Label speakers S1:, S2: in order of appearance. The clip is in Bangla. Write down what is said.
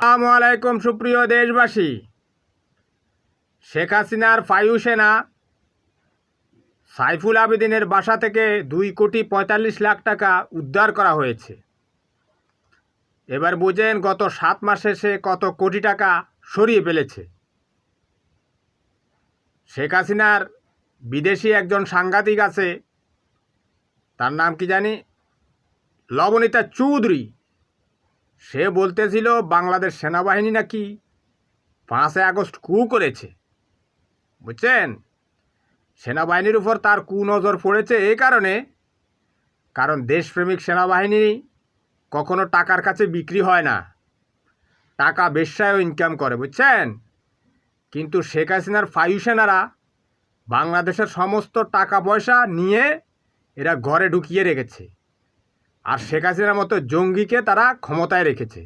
S1: আসসালামু আলাইকুম সুপ্রিয় দেশবাসী। শেখ হাসিনার বায়ুসেনা সাইফুল আবেদিনের বাসা থেকে 2,45,00,000 টাকা উদ্ধার করা হয়েছে। এবার বুঝেন গত 7 মাসে সে কত কোটি টাকা সরিয়ে ফেলেছে। শেখ হাসিনার বিদেশি একজন সাংঘাতিক আছে, তার নাম কি জানি, লবণিতা চৌধুরী। সে বলতেছিল বাংলাদেশ সেনাবাহিনী নাকি 5 আগস্ট কু করেছে। বুঝছেন, সেনাবাহিনীর উপর তার কুনজর পড়েছে এই কারণ দেশপ্রেমিক সেনাবাহিনী কখনো টাকার কাছে বিক্রি হয় না, টাকা বেশ্যায়ও ইনকাম করে, বুঝছেন। কিন্তু শেখ হাসিনার বায়ুসেনারা বাংলাদেশের সমস্ত টাকা পয়সা নিয়ে এরা ঘরে ঢুকিয়ে রেখেছে, আর শেখ হাসিনার মতো জঙ্গিকে তারা ক্ষমতায় রেখেছে।